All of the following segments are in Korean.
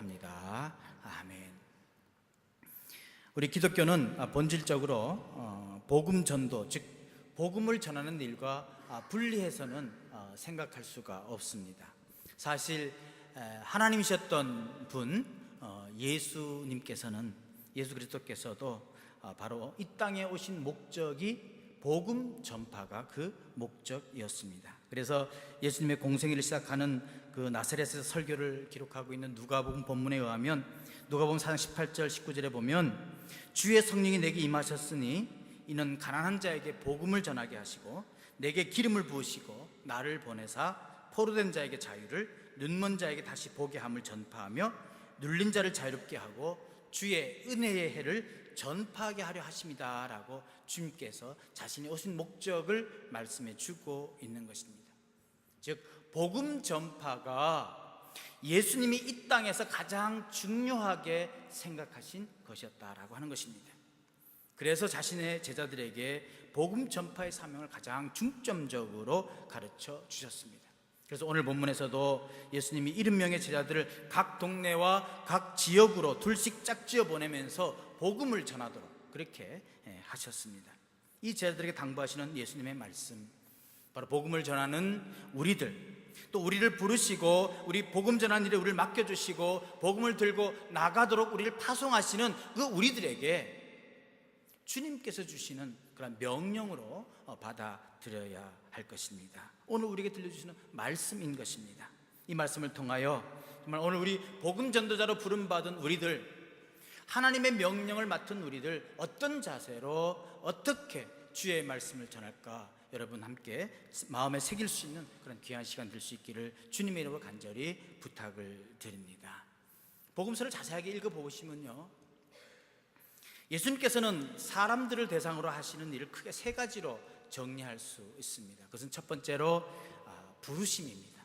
기도합니다. 아멘. 우리 기독교는 본질적으로 복음 전도, 즉 복음을 전하는 일과 분리해서는 생각할 수가 없습니다. 사실 하나님이셨던 분 예수님께서는, 예수 그리스도께서도 바로 이 땅에 오신 목적이 복음 전파가 그 목적이었습니다. 그래서 예수님의 공생애를 시작하는 그 나사렛에서 설교를 기록하고 있는 누가복음 본문에 의하면 누가복음 4장 18절 19절에 보면 주의 성령이 내게 임하셨으니 이는 가난한 자에게 복음을 전하게 하시고 내게 기름을 부으시고 나를 보내사 포로된 자에게 자유를, 눈먼 자에게 다시 보게 함을 전파하며 눌린 자를 자유롭게 하고 주의 은혜의 해를 전파하게 하려 하십니다 라고 주님께서 자신이 오신 목적을 말씀해 주고 있는 것입니다. 즉 복음 전파가 예수님이 이 땅에서 가장 중요하게 생각하신 것이었다라고 하는 것입니다. 그래서 자신의 제자들에게 복음 전파의 사명을 가장 중점적으로 가르쳐 주셨습니다. 그래서 오늘 본문에서도 예수님이 70명의 제자들을 각 동네와 각 지역으로 둘씩 짝지어 보내면서 복음을 전하도록 그렇게 하셨습니다. 이 제자들에게 당부하시는 예수님의 말씀, 바로 복음을 전하는 우리들, 또 우리를 부르시고 우리 복음 전하는 일에 우리를 맡겨주시고 복음을 들고 나가도록 우리를 파송하시는 그 우리들에게 주님께서 주시는 그런 명령으로 받아들여야 할 것입니다. 오늘 우리에게 들려주시는 말씀인 것입니다. 이 말씀을 통하여 정말 오늘 우리 복음 전도자로 부름받은 우리들, 하나님의 명령을 맡은 우리들 어떤 자세로 어떻게 주의 말씀을 전할까, 여러분 함께 마음에 새길 수 있는 그런 귀한 시간 될 수 있기를 주님의 이름으로 간절히 부탁을 드립니다. 복음서를 자세하게 읽어보시면요, 예수님께서는 사람들을 대상으로 하시는 일을 크게 세 가지로 정리할 수 있습니다. 그것은 첫 번째로 부르심입니다.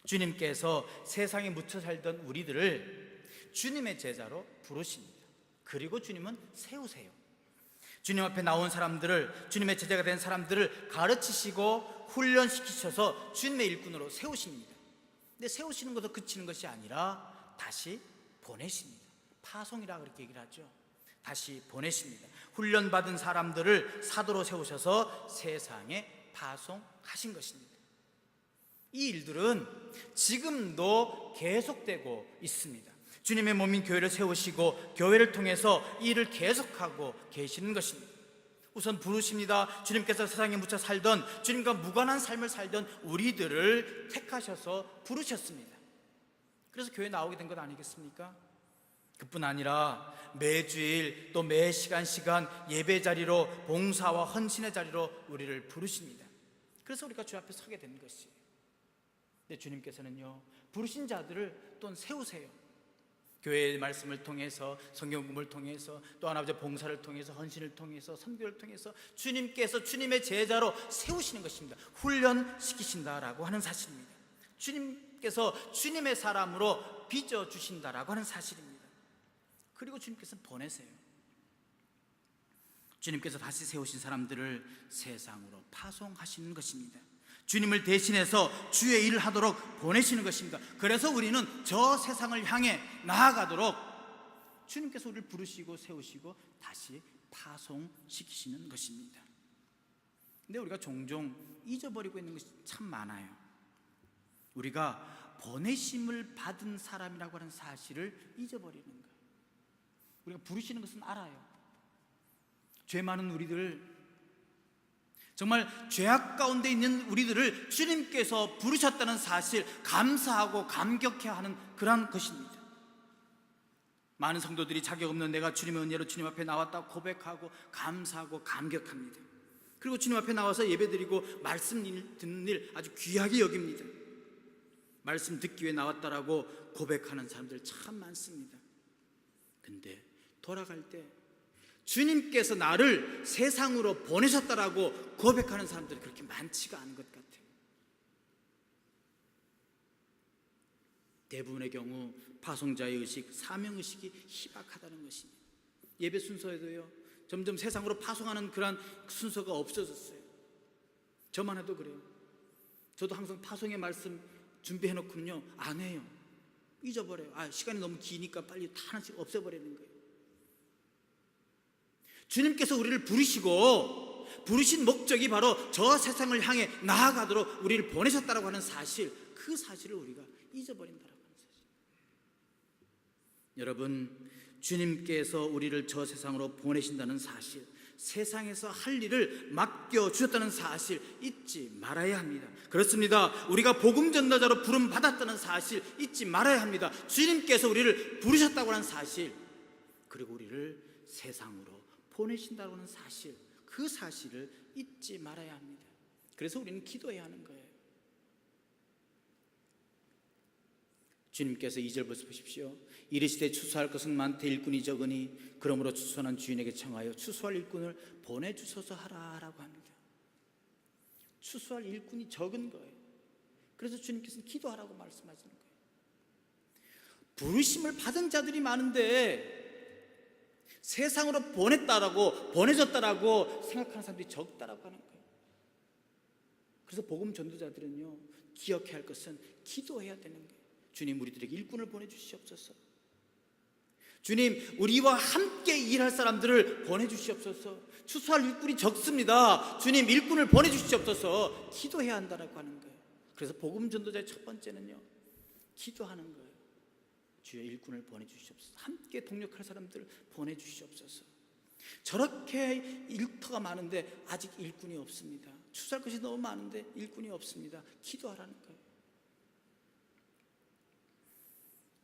주님께서 세상에 묻혀 살던 우리들을 주님의 제자로 부르십니다. 그리고 주님은 세우세요. 주님 앞에 나온 사람들을, 주님의 제자가 된 사람들을 가르치시고 훈련시키셔서 주님의 일꾼으로 세우십니다. 근데 세우시는 것도 그치는 것이 아니라 다시 보내십니다. 파송이라 그렇게 얘기를 하죠. 다시 보내십니다. 훈련받은 사람들을 사도로 세우셔서 세상에 파송하신 것입니다. 이 일들은 지금도 계속되고 있습니다. 주님의 몸인 교회를 세우시고 교회를 통해서 이 일을 계속하고 계시는 것입니다. 우선 부르십니다. 주님께서 세상에 묻혀 살던, 주님과 무관한 삶을 살던 우리들을 택하셔서 부르셨습니다. 그래서 교회에 나오게 된 것 아니겠습니까? 그뿐 아니라 매주일 또 매 시간 예배 자리로, 봉사와 헌신의 자리로 우리를 부르십니다. 그래서 우리가 주 앞에 서게 된 것이에요. 근데 주님께서는요, 부르신 자들을 또 세우세요. 교회의 말씀을 통해서, 성경 공부를 통해서, 또 하나님의 봉사를 통해서, 헌신을 통해서, 선교를 통해서 주님께서 주님의 제자로 세우시는 것입니다. 훈련시키신다라고 하는 사실입니다. 주님께서 주님의 사람으로 빚어주신다라고 하는 사실입니다. 그리고 주님께서 보내세요. 주님께서 다시 세우신 사람들을 세상으로 파송하시는 것입니다. 주님을 대신해서 주의 일을 하도록 보내시는 것입니다. 그래서 우리는 저 세상을 향해 나아가도록 주님께서 우리를 부르시고 세우시고 다시 파송시키시는 것입니다. 근데 우리가 종종 잊어버리고 있는 것이 참 많아요. 우리가 보내심을 받은 사람이라고 하는 사실을 잊어버리는 거예요. 우리가 부르시는 것은 알아요. 죄 많은 우리들, 정말 죄악 가운데 있는 우리들을 주님께서 부르셨다는 사실 감사하고 감격해하는 그러한 것입니다. 많은 성도들이 자격 없는 내가 주님의 은혜로 주님 앞에 나왔다고 고백하고 감사하고 감격합니다. 그리고 주님 앞에 나와서 예배드리고 말씀 듣는 일 아주 귀하게 여깁니다. 말씀 듣기 위해 나왔다라고 고백하는 사람들 참 많습니다. 근데 돌아갈 때 주님께서 나를 세상으로 보내셨다라고 고백하는 사람들이 그렇게 많지가 않은 것 같아요. 대부분의 경우 파송자의 의식, 사명의식이 희박하다는 것입니다. 예배 순서에도요, 점점 세상으로 파송하는 그런 순서가 없어졌어요. 저만 해도 그래요. 저도 항상 파송의 말씀 준비해놓고는요 안 해요. 잊어버려요. 시간이 너무 기니까 빨리 다 하나씩 없애버리는 거예요. 주님께서 우리를 부르신 목적이 바로 저 세상을 향해 나아가도록 우리를 보내셨다고 하는 사실, 그 사실을 우리가 잊어버린다라고 하는 사실. 여러분, 주님께서 우리를 저 세상으로 보내신다는 사실, 세상에서 할 일을 맡겨주셨다는 사실 잊지 말아야 합니다. 그렇습니다. 우리가 복음 전도자로 부름 받았다는 사실 잊지 말아야 합니다. 주님께서 우리를 부르셨다고 하는 사실, 그리고 우리를 세상으로 보내신다고 하는 사실, 그 사실을 잊지 말아야 합니다. 그래서 우리는 기도해야 하는 거예요. 주님께서 2절 벌써 보십시오. 이르시되 추수할 것은 많되 일꾼이 적으니 그러므로 추수하는 주인에게 청하여 추수할 일꾼을 보내주소서 하라라고 합니다. 추수할 일꾼이 적은 거예요. 그래서 주님께서는 기도하라고 말씀하시는 거예요. 부르심을 받은 자들이 많은데 세상으로 보내졌다라고 생각하는 사람들이 적다라고 하는 거예요. 그래서 복음 전도자들은요, 기억해야 할 것은 기도해야 되는 거예요. 주님, 우리들에게 일꾼을 보내주시옵소서. 주님, 우리와 함께 일할 사람들을 보내주시옵소서. 추수할 일꾼이 적습니다. 주님, 일꾼을 보내주시옵소서. 기도해야 한다라고 하는 거예요. 그래서 복음 전도자의 첫 번째는요, 기도하는 거예요. 주여, 일꾼을 보내주시옵소서. 함께 동력할 사람들을 보내주시옵소서. 저렇게 일터가 많은데 아직 일꾼이 없습니다. 추수할 것이 너무 많은데 일꾼이 없습니다. 기도하라는 거예요.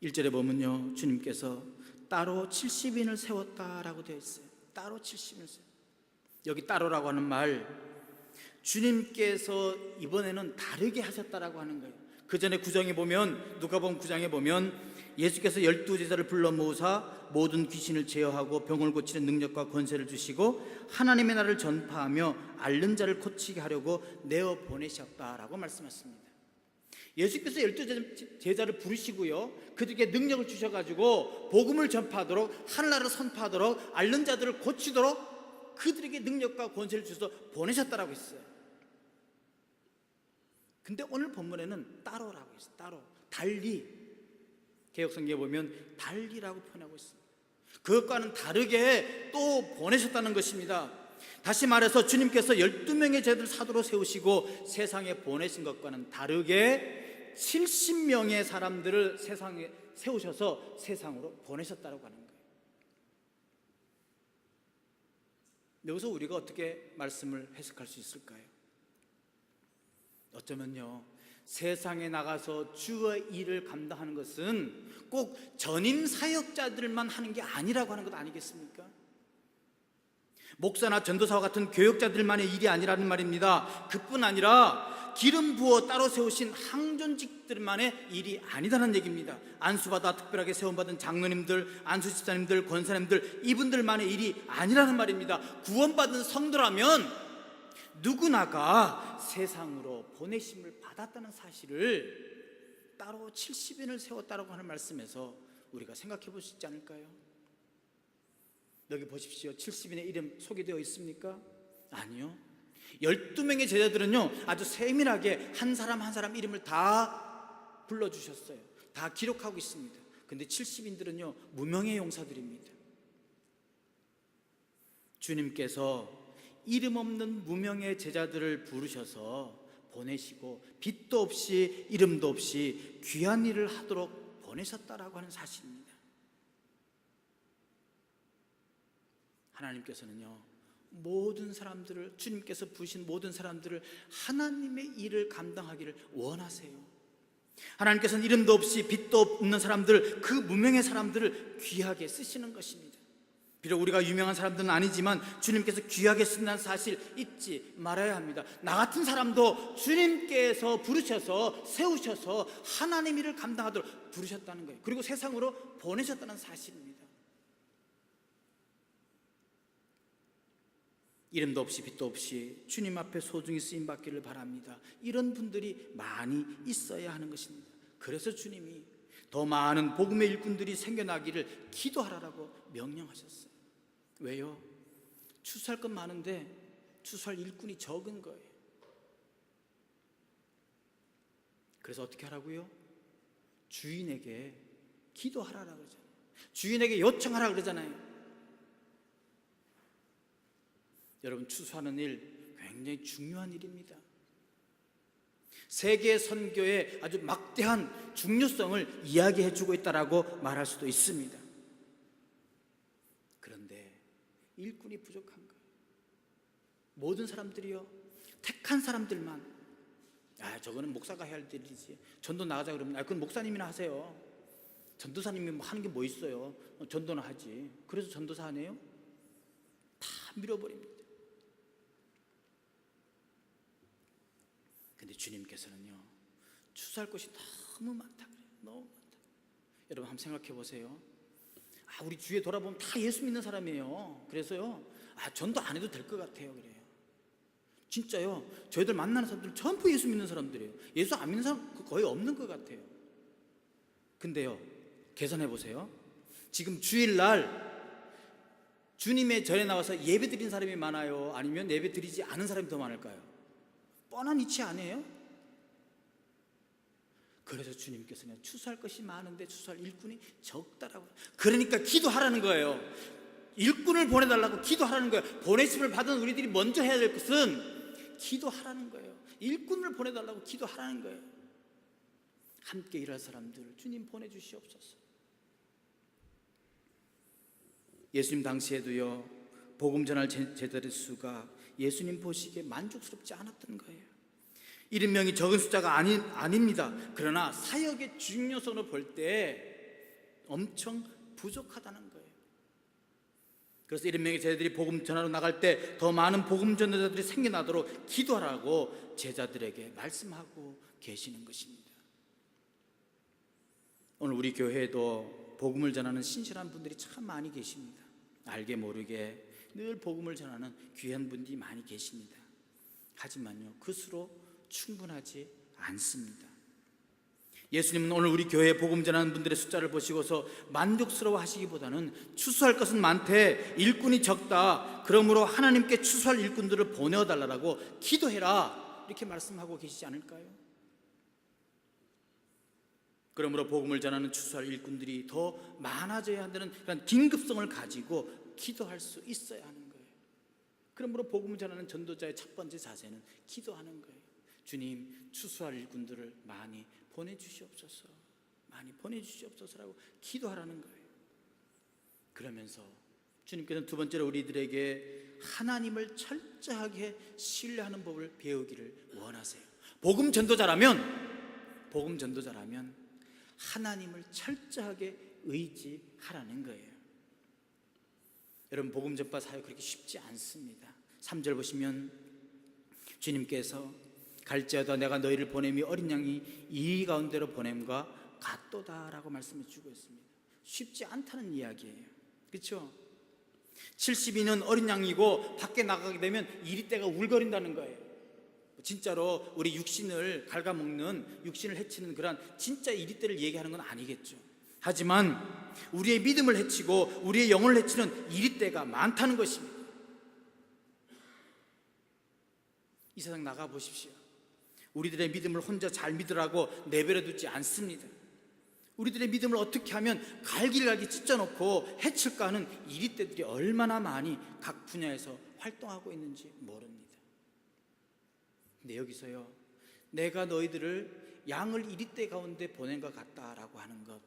1절에 보면요, 주님께서 따로 70인을 세웠다라고 되어 있어요. 따로 70인을 세웠어요. 여기 따로라고 하는 말, 주님께서 이번에는 다르게 하셨다라고 하는 거예요. 그 전에 구장에 보면, 누가복음 9장에 보면 예수께서 12제자를 불러 모으사 모든 귀신을 제어하고 병을 고치는 능력과 권세를 주시고 하나님의 나라를 전파하며 앓는 자를 고치게 하려고 내어 보내셨다라고 말씀하셨습니다. 예수께서 12제자를 부르시고요, 그들에게 능력을 주셔가지고 복음을 전파하도록, 하늘나라를 선포하도록, 앓는 자들을 고치도록 그들에게 능력과 권세를 주셔서 보내셨다라고 했어요. 근데 오늘 본문에는 따로라고 했어요. 따로, 달리. 개역성경에 보면 달리라고 표현하고 있습니다. 그것과는 다르게 또 보내셨다는 것입니다. 다시 말해서 주님께서 12명의 제자들 사도로 세우시고 세상에 보내신 것과는 다르게 70명의 사람들을 세상에 세우셔서 세상으로 보내셨다고 하는 거예요. 여기서 우리가 어떻게 말씀을 해석할 수 있을까요? 어쩌면요, 세상에 나가서 주의 일을 감당하는 것은 꼭 전임 사역자들만 하는 게 아니라고 하는 것 아니겠습니까? 목사나 전도사와 같은 교역자들만의 일이 아니라는 말입니다. 그뿐 아니라 기름 부어 따로 세우신 항존직들만의 일이 아니다는 얘기입니다. 안수받아 특별하게 세움받은 장로님들, 안수집사님들, 권사님들, 이분들만의 일이 아니라는 말입니다. 구원받은 성도라면 누구나가 세상으로 보내심을 받았다는 사실을 따로 70인을 세웠다고 하는 말씀에서 우리가 생각해 볼 수 있지 않을까요? 여기 보십시오. 70인의 이름 소개되어 있습니까? 아니요. 12명의 제자들은요, 아주 세밀하게 한 사람 한 사람 이름을 다 불러주셨어요. 다 기록하고 있습니다. 근데 70인들은요, 무명의 용사들입니다. 주님께서 이름 없는 무명의 제자들을 부르셔서 보내시고 빛도 없이 이름도 없이 귀한 일을 하도록 보내셨다라고 하는 사실입니다. 하나님께서는요, 모든 사람들을, 주님께서 부르신 모든 사람들을 하나님의 일을 감당하기를 원하세요. 하나님께서는 이름도 없이 빛도 없는 사람들, 그 무명의 사람들을 귀하게 쓰시는 것입니다. 비록 우리가 유명한 사람들은 아니지만 주님께서 귀하게 쓴다는 사실 잊지 말아야 합니다. 나 같은 사람도 주님께서 부르셔서 세우셔서 하나님 일을 감당하도록 부르셨다는 거예요. 그리고 세상으로 보내셨다는 사실입니다. 이름도 없이 빛도 없이 주님 앞에 소중히 쓰임받기를 바랍니다. 이런 분들이 많이 있어야 하는 것입니다. 그래서 주님이 더 많은 복음의 일꾼들이 생겨나기를 기도하라고 명령하셨어요. 왜요? 추수할 건 많은데 추수할 일꾼이 적은 거예요. 그래서 어떻게 하라고요? 주인에게 기도하라고 그러잖아요. 주인에게 요청하라 그러잖아요. 여러분, 추수하는 일 굉장히 중요한 일입니다. 세계 선교의 아주 막대한 중요성을 이야기해 주고 있다라고 말할 수도 있습니다. 그런데 일꾼이 부족한 거예요. 모든 사람들이요, 택한 사람들만, 저거는 목사가 해야 할 일이지, 전도 나가자 그러면 그건 목사님이나 하세요. 전도사님이 뭐 하는 게 뭐 있어요? 전도나 하지. 그래서 전도사 하네요? 다 밀어버립니다. 근데 주님께서는요, 추수할 것이 너무 많다 그래요. 너무 많다. 여러분 한번 생각해 보세요. 우리 주위에 돌아보면 다 예수 믿는 사람이에요. 그래서요, 전도 안 해도 될 것 같아요. 그래요. 진짜요. 저희들 만나는 사람들 전부 예수 믿는 사람들이에요. 예수 안 믿는 사람 거의 없는 것 같아요. 근데요, 계산해 보세요. 지금 주일날 주님의 절에 나와서 예배 드린 사람이 많아요? 아니면 예배 드리지 않은 사람이 더 많을까요? 뻔한 이치 아니에요? 그래서 주님께서는 추수할 것이 많은데 추수할 일꾼이 적다라고. 그러니까 기도하라는 거예요. 일꾼을 보내달라고 기도하라는 거예요. 보내심을 받은 우리들이 먼저 해야 될 것은 기도하라는 거예요. 일꾼을 보내달라고 기도하라는 거예요. 함께 일할 사람들 주님 보내주시옵소서. 예수님 당시에도요, 복음 전할 제자들 수가 예수님 보시기에 만족스럽지 않았던 거예요. 70명이 적은 숫자가 아닙니다. 그러나 사역의 중요성을 볼 때 엄청 부족하다는 거예요. 그래서 70명의 제자들이 복음 전하러 나갈 때 더 많은 복음 전도자들이 생겨나도록 기도하라고 제자들에게 말씀하고 계시는 것입니다. 오늘 우리 교회에도 복음을 전하는 신실한 분들이 참 많이 계십니다. 알게 모르게 늘 복음을 전하는 귀한 분들이 많이 계십니다. 하지만요, 그수로 충분하지 않습니다. 예수님은 오늘 우리 교회에 복음 전하는 분들의 숫자를 보시고서 만족스러워 하시기보다는 추수할 것은 많되 일꾼이 적다, 그러므로 하나님께 추수할 일꾼들을 보내어달라고 기도해라, 이렇게 말씀하고 계시지 않을까요? 그러므로 복음을 전하는 추수할 일꾼들이 더 많아져야 한다는 그런 긴급성을 가지고 기도할 수 있어야 하는 거예요. 그러므로 복음을 전하는 전도자의 첫 번째 자세는 기도하는 거예요. 주님, 추수할 일꾼들을 많이 보내주시옵소서, 많이 보내주시옵소서라고 기도하라는 거예요. 그러면서 주님께서는 두 번째로 우리들에게 하나님을 철저하게 신뢰하는 법을 배우기를 원하세요. 복음 전도자라면 하나님을 철저하게 의지하라는 거예요. 여러분, 복음 전파 사역 그렇게 쉽지 않습니다. 3절 보시면 주님께서 갈지어다 내가 너희를 보냄이 어린 양이 이 가운데로 보냄과 같도다라고 말씀해 주고 있습니다. 쉽지 않다는 이야기예요. 그렇죠? 72는 어린 양이고 밖에 나가게 되면 이리떼가 울거린다는 거예요. 진짜로 우리 육신을 갉아먹는, 육신을 해치는 그런 진짜 이리떼를 얘기하는 건 아니겠죠. 하지만 우리의 믿음을 해치고 우리의 영혼을 해치는 이리떼가 많다는 것입니다. 이 세상 나가 보십시오. 우리들의 믿음을 혼자 잘 믿으라고 내버려 두지 않습니다. 우리들의 믿음을 어떻게 하면 갈기갈기 찢어놓고 해칠까 하는 이리떼들이 얼마나 많이 각 분야에서 활동하고 있는지 모릅니다. 근데 여기서요, 내가 너희들을 양을 이리떼 가운데 보낸 것 같다라고 하는 것,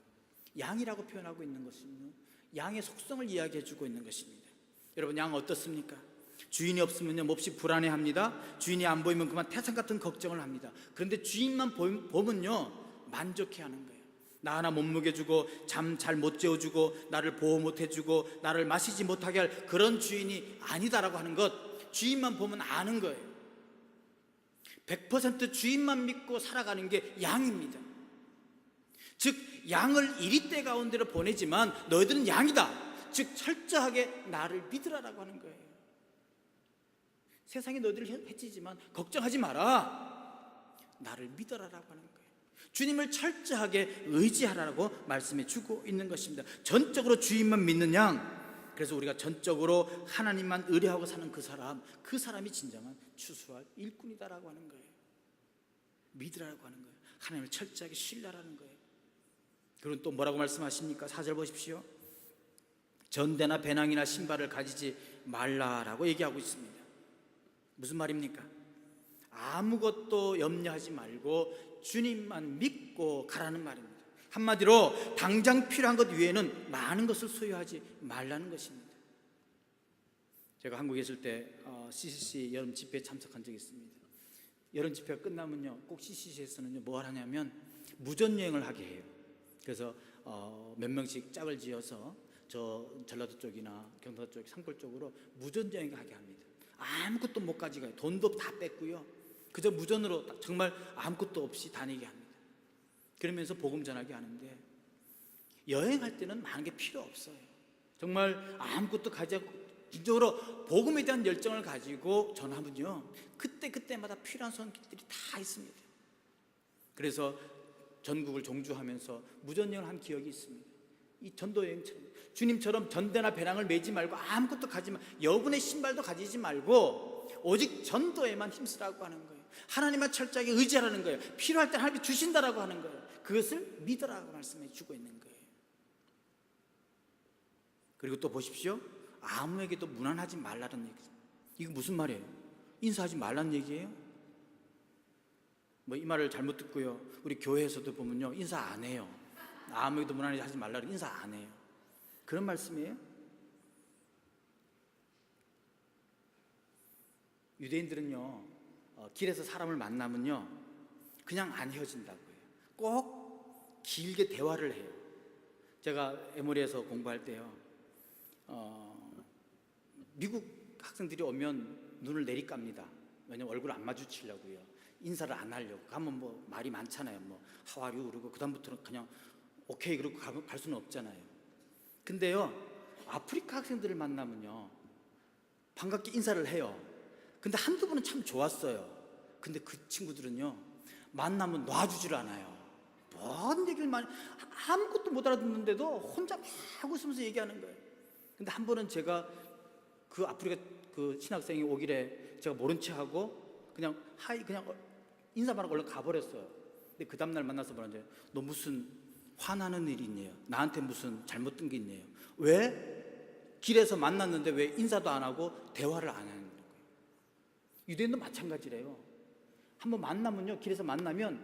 양이라고 표현하고 있는 것은요, 양의 속성을 이야기해 주고 있는 것입니다. 여러분, 양 어떻습니까? 주인이 없으면요 몹시 불안해합니다. 주인이 안 보이면 그만 태산 같은 걱정을 합니다. 그런데 주인만 보면요 만족해하는 거예요. 나 하나 못 먹여주고 잠 잘 못 재워주고 나를 보호 못 해주고 나를 마시지 못하게 할 그런 주인이 아니다라고 하는 것, 주인만 보면 아는 거예요. 100% 주인만 믿고 살아가는 게 양입니다. 즉 양을 이리떼 가운데로 보내지만 너희들은 양이다, 즉 철저하게 나를 믿으라라고 하는 거예요. 세상이 너희들을 해치지만 걱정하지 마라, 나를 믿어라라고 하는 거예요. 주님을 철저하게 의지하라고 말씀해 주고 있는 것입니다. 전적으로 주인만 믿는 양, 그래서 우리가 전적으로 하나님만 의뢰하고 사는 그 사람이 진정한 추수할 일꾼이다라고 하는 거예요. 믿으라고 하는 거예요. 하나님을 철저하게 신뢰하라는 거예요. 그리고 또 뭐라고 말씀하십니까? 4절 보십시오. 전대나 배낭이나 신발을 가지지 말라라고 얘기하고 있습니다. 무슨 말입니까? 아무것도 염려하지 말고 주님만 믿고 가라는 말입니다. 한마디로 당장 필요한 것 외에는 많은 것을 소유하지 말라는 것입니다. 제가 한국에 있을 때 CCC 여름 집회에 참석한 적이 있습니다. 여름 집회가 끝나면요, 꼭 CCC에서는 뭘 하냐면 무전여행을 하게 해요. 그래서 몇 명씩 짝을 지어서 저 전라도 쪽이나 경상도 쪽, 산골 쪽으로 무전여행 하게 합니다. 아무것도 못 가져가요. 돈도 다 뺐고요. 그저 무전으로 정말 아무것도 없이 다니게 합니다. 그러면서 복음 전하게 하는데, 여행할 때는 많은 게 필요 없어요. 정말 아무것도 가지고 진정으로 복음에 대한 열정을 가지고 전하면요, 그때마다 필요한 손길들이 다 있습니다. 그래서 전국을 종주하면서 무전여행을 한 기억이 있습니다. 이 전도여행처럼 주님처럼 전대나 배낭을 메지 말고 아무것도 가지 마, 여분의 신발도 가지지 말고 오직 전도에만 힘쓰라고 하는 거예요. 하나님만 철저하게 의지하라는 거예요. 필요할 때 하나님이 주신다라고 하는 거예요. 그것을 믿으라고 말씀해 주고 있는 거예요. 그리고 또 보십시오. 아무에게도 무난하지 말라는 얘기죠. 이거 무슨 말이에요? 인사하지 말라는 얘기예요? 뭐 이 말을 잘못 듣고요, 우리 교회에서도 보면요, 인사 안 해요. 아무에게도 무난하지 하지 말라고 인사 안 해요. 그런 말씀이에요? 유대인들은요, 길에서 사람을 만나면요, 그냥 안 헤어진다고 해요. 꼭 길게 대화를 해요. 제가 에모리에서 공부할 때요, 미국 학생들이 오면 눈을 내리깝니다. 왜냐면 얼굴 안 마주치려고요. 인사를 안 하려고. 가면 뭐 말이 많잖아요. 뭐 하와류 그러고 그다음부터는 그냥 오케이 그러고 갈 수는 없잖아요. 근데요, 아프리카 학생들을 만나면요, 반갑게 인사를 해요. 근데 한두 번은 참 좋았어요. 근데 그 친구들은요, 만나면 놔주질 않아요. 뭔 얘기를 많이, 아무것도 못 알아듣는데도 혼자 막 웃으면서 얘기하는 거예요. 근데 한 번은 제가 그 아프리카 그 신학생이 오길래 제가 모른 체 하고 그냥 하이 그냥 인사만 하고 얼른 가버렸어요. 근데 그 다음날 만나서 뭐라는지, 너 무슨 화나는 일이 있네요. 나한테 무슨 잘못된 게 있네요. 왜? 길에서 만났는데 왜 인사도 안 하고 대화를 안 하는 거예요. 유대인도 마찬가지래요. 한번 만나면요, 길에서 만나면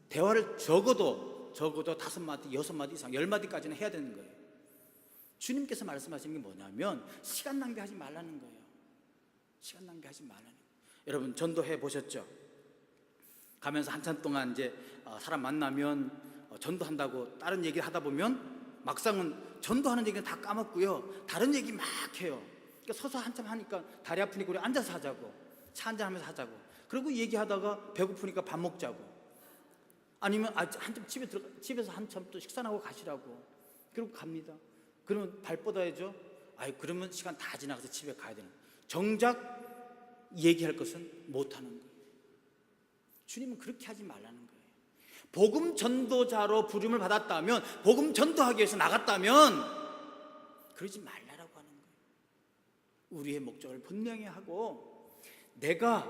대화를 적어도 5마디, 6마디 이상 10마디까지는 해야 되는 거예요. 주님께서 말씀하시는 게 뭐냐면 시간 낭비하지 말라는 거예요. 시간 낭비하지 말라는 거예요. 여러분 전도해 보셨죠? 가면서 한참 동안 이제 사람 만나면 전도한다고 다른 얘기를 하다 보면 막상은 전도하는 얘기는 다 까먹고요, 다른 얘기 막 해요. 그러니까 서서 한참 하니까 다리 아프니까 우리 앉아서 하자고, 차 한잔 하면서 하자고, 그리고 얘기하다가 배고프니까 밥 먹자고, 아니면 한참 집에서 한참 또 식사하고 가시라고, 그리고 갑니다. 그러면 발 뻗어야죠. 그러면 시간 다 지나가서 집에 가야 되는 거예요. 정작 얘기할 것은 못하는 거예요. 주님은 그렇게 하지 말라는 거예요. 복음 전도자로 부름을 받았다면, 복음 전도하기 위해서 나갔다면 그러지 말라라고 하는 거예요. 우리의 목적을 분명히 하고, 내가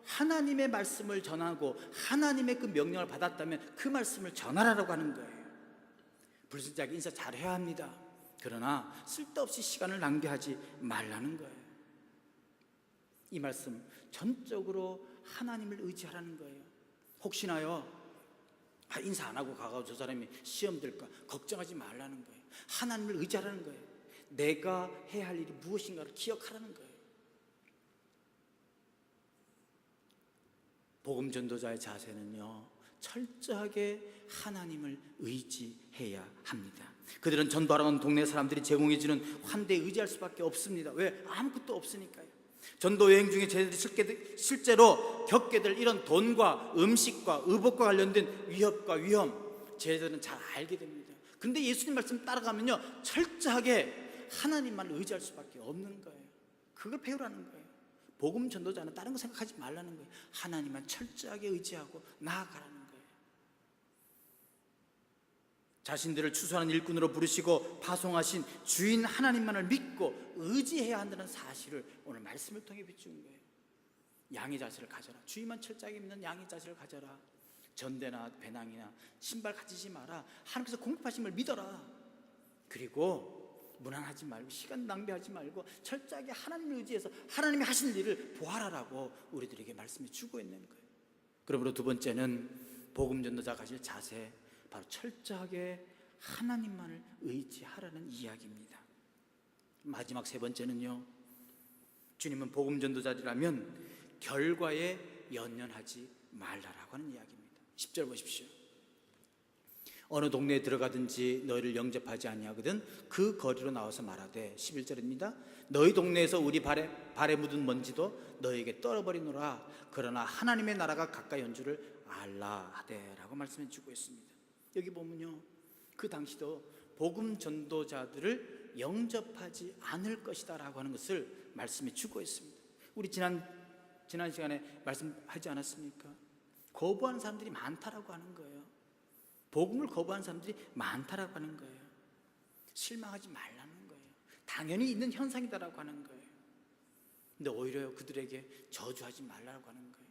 하나님의 말씀을 전하고 하나님의 그 명령을 받았다면 그 말씀을 전하라고 하는 거예요. 불순자에게 인사 잘해야 합니다. 그러나 쓸데없이 시간을 낭비하지 말라는 거예요. 이 말씀 전적으로 하나님을 의지하라는 거예요. 혹시나요, 인사 안 하고 가고 저 사람이 시험 들까 걱정하지 말라는 거예요. 하나님을 의지하라는 거예요. 내가 해야 할 일이 무엇인가를 기억하라는 거예요. 복음 전도자의 자세는요, 철저하게 하나님을 의지해야 합니다. 그들은 전도하러 온 동네 사람들이 제공해주는 환대에 의지할 수밖에 없습니다. 왜? 아무것도 없으니까요. 전도 여행 중에 저희들이 실제로 겪게 될 이런 돈과 음식과 의복과 관련된 위협과 위험, 저희들은 잘 알게 됩니다. 근데 예수님 말씀 따라가면요, 철저하게 하나님만 의지할 수밖에 없는 거예요. 그걸 배우라는 거예요. 복음 전도자는 다른 거 생각하지 말라는 거예요. 하나님만 철저하게 의지하고 나아가라는 거예요. 자신들을 추수하는 일꾼으로 부르시고 파송하신 주인 하나님만을 믿고 의지해야 한다는 사실을 오늘 말씀을 통해 비추는 거예요. 양의 자세를 가져라. 주인만 철저하게 믿는 양의 자세를 가져라. 전대나 배낭이나 신발 가지지 마라. 하나님께서 공급하심을 믿어라. 그리고 무난하지 말고 시간 낭비하지 말고 철저하게 하나님을 의지해서 하나님이 하신 일을 보아라라고 우리들에게 말씀해 주고 있는 거예요. 그러므로 두 번째는 복음 전도자 가질 자세, 바로 철저하게 하나님만을 의지하라는 이야기입니다. 마지막 세 번째는요, 주님은 복음 전도자라면 결과에 연연하지 말라라고 하는 이야기입니다. 10절 보십시오. 어느 동네에 들어가든지 너희를 영접하지 아니하거든 그 거리로 나와서 말하되, 11절입니다. 너희 동네에서 우리 발에 묻은 먼지도 너희에게 떨어버리노라. 그러나 하나님의 나라가 가까이 온 줄을 알라 하되라고 말씀해 주고 있습니다. 여기 보면요, 그 당시도 복음 전도자들을 영접하지 않을 것이다 라고 하는 것을 말씀해 주고 있습니다. 우리 지난 시간에 말씀하지 않았습니까? 거부하는 사람들이 많다라고 하는 거예요. 복음을 거부하는 사람들이 많다라고 하는 거예요. 실망하지 말라는 거예요. 당연히 있는 현상이다라고 하는 거예요. 근데 오히려 그들에게 저주하지 말라고 하는 거예요.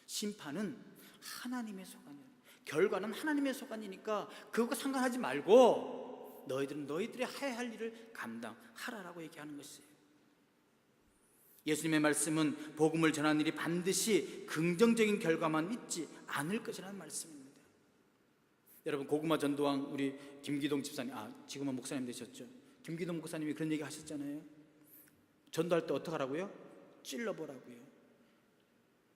심판은 하나님의 소관이에요. 결과는 하나님의 소관이니까 그것과 상관하지 말고 너희들은 너희들의 해야 할 일을 감당하라라고 얘기하는 것이에요. 예수님의 말씀은 복음을 전하는 일이 반드시 긍정적인 결과만 있지 않을 것이라는 말씀입니다. 여러분, 고구마 전도왕 우리 김기동 집사님, 지금은 목사님 되셨죠. 김기동 목사님이 그런 얘기 하셨잖아요. 전도할 때 어떻게 하라고요? 찔러보라고요.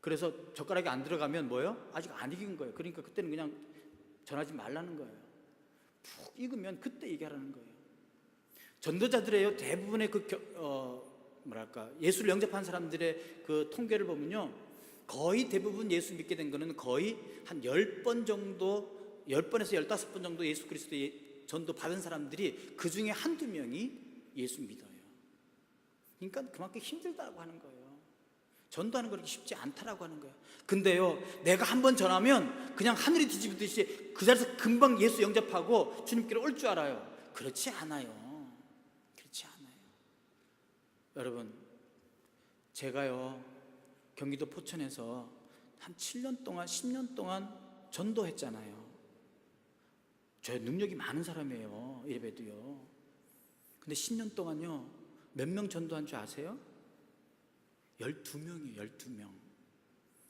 그래서 젓가락이 안 들어가면 뭐예요? 아직 안 익은 거예요. 그러니까 그때는 그냥 전하지 말라는 거예요. 푹 익으면 그때 얘기하라는 거예요. 전도자들의 대부분의 예수를 영접한 사람들의 그 통계를 보면요, 거의 대부분 예수 믿게 된 거는 거의 한 10번 정도, 10번에서 15번 정도 예수 그리스도의 전도 받은 사람들이 그 중에 한두 명이 예수 믿어요. 그러니까 그만큼 힘들다고 하는 거예요. 전도하는 거 그렇게 쉽지 않다라고 하는 거예요. 근데요, 내가 한번 전하면 그냥 하늘이 뒤집듯이 그 자리에서 금방 예수 영접하고 주님께로 올 줄 알아요. 그렇지 않아요. 그렇지 않아요. 여러분, 제가요 경기도 포천에서 한 7년 동안 10년 동안 전도했잖아요. 저 능력이 많은 사람이에요. 이래봬도요. 근데 10년 동안요 몇 명 전도한 줄 아세요? 12명이에요. 12명.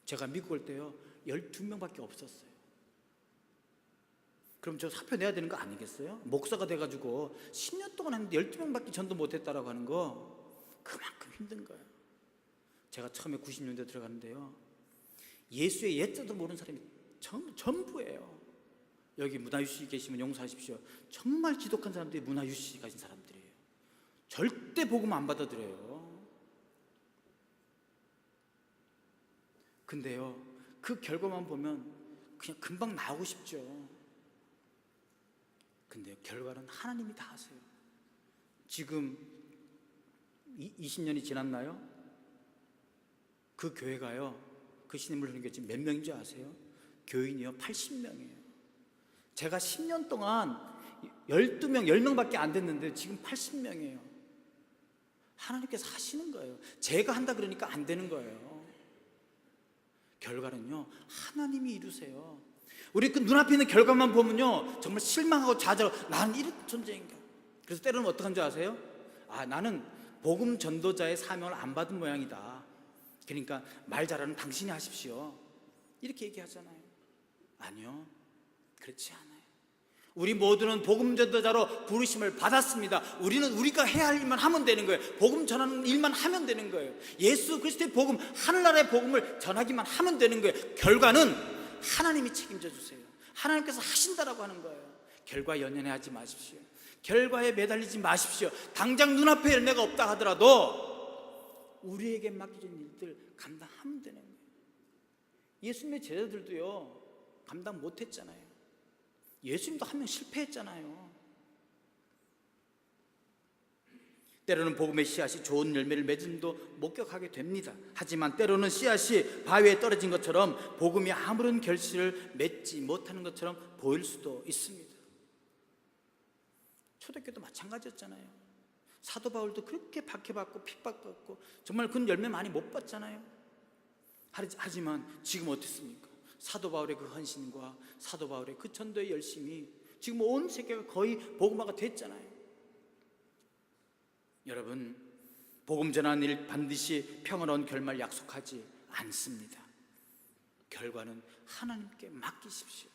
제가 미국 올 때요 12명밖에 없었어요. 그럼 저 사표 내야 되는 거 아니겠어요? 목사가 돼가지고 10년 동안 했는데 12명밖에 전도 못했다라고 하는 거, 그만큼 힘든 거예요. 제가 처음에 90년대 들어갔는데요, 예수의 예자도 모르는 사람이 전부예요. 여기 문화유씨 계시면 용서하십시오. 정말 지독한 사람들이 문화유씨 가진 사람들이에요. 절대 복음 안 받아들여요. 근데요, 그 결과만 보면 그냥 금방 나오고 싶죠. 근데 결과는 하나님이 다 하세요. 지금 20년이 지났나요? 그 교회가요, 그 신임을 흐르는 게 지금 몇 명인 줄 아세요? 교인이요 80명이에요. 제가 10년 동안 12명, 10명밖에 안 됐는데 지금 80명이에요. 하나님께서 하시는 거예요. 제가 한다 그러니까 안 되는 거예요. 결과는요 하나님이 이루세요. 우리 그 눈앞에 있는 결과만 보면요 정말 실망하고 좌절하고, 나는 이런 존재인가. 그래서 때로는 어떡한 줄 아세요? 나는 복음 전도자의 사명을 안 받은 모양이다. 그러니까 말 잘하는 당신이 하십시오. 이렇게 얘기하잖아요. 아니요, 그렇지 않아요. 우리 모두는 복음 전도자로 부르심을 받았습니다. 우리는 우리가 해야 할 일만 하면 되는 거예요. 복음 전하는 일만 하면 되는 거예요. 예수 그리스도의 복음, 하늘나라의 복음을 전하기만 하면 되는 거예요. 결과는 하나님이 책임져 주세요. 하나님께서 하신다라고 하는 거예요. 결과 연연하지 마십시오. 결과에 매달리지 마십시오. 당장 눈앞에 열매가 없다 하더라도 우리에게 맡겨진 일들 감당하면 되는 거예요. 예수님의 제자들도요 감당 못했잖아요. 예수님도 한 명 실패했잖아요. 때로는 복음의 씨앗이 좋은 열매를 맺음도 목격하게 됩니다. 하지만 때로는 씨앗이 바위에 떨어진 것처럼 복음이 아무런 결실을 맺지 못하는 것처럼 보일 수도 있습니다. 초대교도 마찬가지였잖아요. 사도 바울도 그렇게 박해받고 핍박받고 정말 그런 열매 많이 못 봤잖아요. 하지만 지금 어떻습니까? 사도 바울의 그 헌신과 사도 바울의 그 전도의 열심이 지금 온 세계가 거의 복음화가 됐잖아요. 여러분, 복음 전하는 일 반드시 평화로운 결말 약속하지 않습니다. 결과는 하나님께 맡기십시오.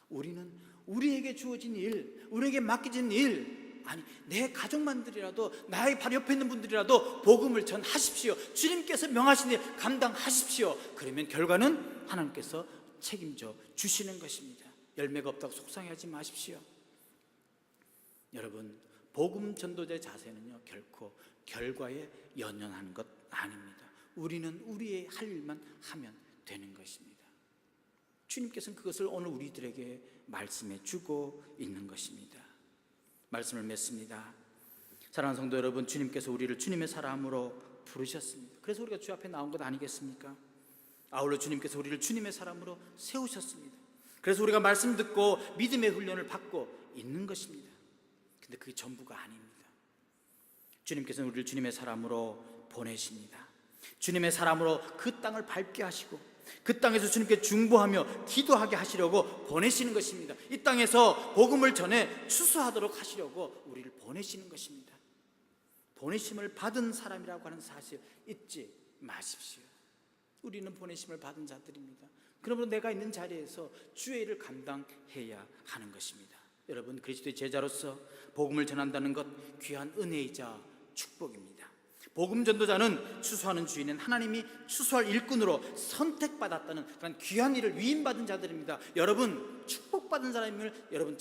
우리는 우리에게 주어진 일, 우리에게 맡겨진 일, 아니 내 가족만들이라도, 나의 바로 옆에 있는 분들이라도 복음을 전하십시오. 주님께서 명하신 일 감당하십시오. 그러면 결과는 하나님께서 책임져 주시는 것입니다. 열매가 없다고 속상해하지 마십시오. 여러분, 복음 전도자의 자세는요, 결코 결과에 연연하는 것 아닙니다. 우리는 우리의 할 일만 하면 되는 것입니다. 주님께서는 그것을 오늘 우리들에게 말씀해 주고 있는 것입니다. 말씀을 맺습니다. 사랑하는 성도 여러분, 주님께서 우리를 주님의 사람으로 부르셨습니다. 그래서 우리가 주 앞에 나온 것 아니겠습니까? 아울러 주님께서 우리를 주님의 사람으로 세우셨습니다. 그래서 우리가 말씀 듣고 믿음의 훈련을 받고 있는 것입니다. 근데 그게 전부가 아닙니다. 주님께서는 우리를 주님의 사람으로 보내십니다. 주님의 사람으로 그 땅을 밟게 하시고 그 땅에서 주님께 중보하며 기도하게 하시려고 보내시는 것입니다. 이 땅에서 복음을 전해 추수하도록 하시려고 우리를 보내시는 것입니다. 보내심을 받은 사람이라고 하는 사실 잊지 마십시오. 우리는 보내심을 받은 자들입니다. 그러므로 내가 있는 자리에서 주의 일을 감당해야 하는 것입니다. 여러분, 그리스도의 제자로서 복음을 전한다는 것 귀한 은혜이자 축복입니다. 복음 전도자는 추수하는 주인은 하나님이 추수할 일꾼으로 선택받았다는 그런 귀한 일을 위임받은 자들입니다. 여러분, 축복받은 사람임을 여러분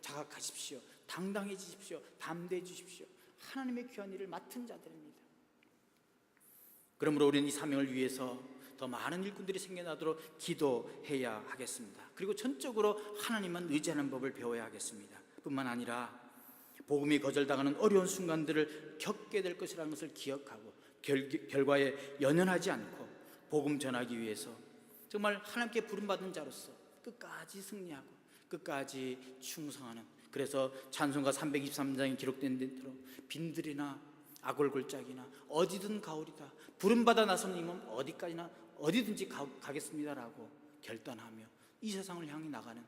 자각하십시오. 당당해지십시오. 담대해지십시오. 하나님의 귀한 일을 맡은 자들입니다. 그러므로 우리는 이 사명을 위해서 더 많은 일꾼들이 생겨나도록 기도해야 하겠습니다. 그리고 전적으로 하나님만 의지하는 법을 배워야 하겠습니다. 뿐만 아니라 복음이 거절당하는 어려운 순간들을 겪게 될 것이라는 것을 기억하고 결과에 연연하지 않고 복음 전하기 위해서 정말 하나님께 부름받은 자로서 끝까지 승리하고 끝까지 충성하는, 그래서 찬송가 323장에 기록된 대로 빈들이나 아골골짜기나 어디든 가오리다, 부름받아 나선 이면 어디까지나 어디든지 가겠습니다라고 결단하며 이 세상을 향해 나가는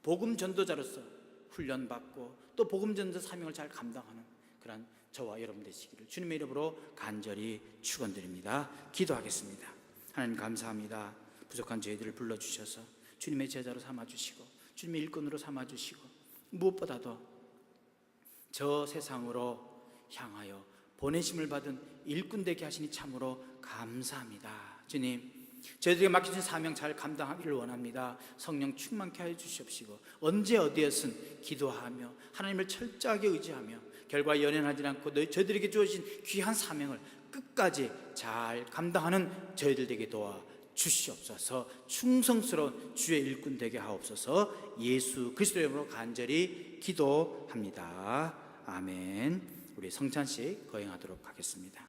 복음 전도자로서 훈련받고 또 복음 전도 사명을 잘 감당하는 그런 저와 여러분 되시기를 주님의 이름으로 간절히 축원드립니다. 기도하겠습니다. 하나님 감사합니다. 부족한 저희들을 불러주셔서 주님의 제자로 삼아주시고 주님의 일꾼으로 삼아주시고 무엇보다도 저 세상으로 향하여 보내심을 받은 일꾼 되게 하시니 참으로 감사합니다. 주님, 저희들에게 맡겨진 사명 잘 감당하기를 원합니다. 성령 충만케 하여 주시옵시고 언제 어디에선 기도하며 하나님을 철저하게 의지하며 결과에 연연하지 않고 저희들에게 주어진 귀한 사명을 끝까지 잘 감당하는 저희들 되게 도와 주시옵소서. 충성스러운 주의 일꾼 되게 하옵소서. 예수 그리스도의 이름으로 간절히 기도합니다. 아멘. 우리 성찬식 거행하도록 하겠습니다.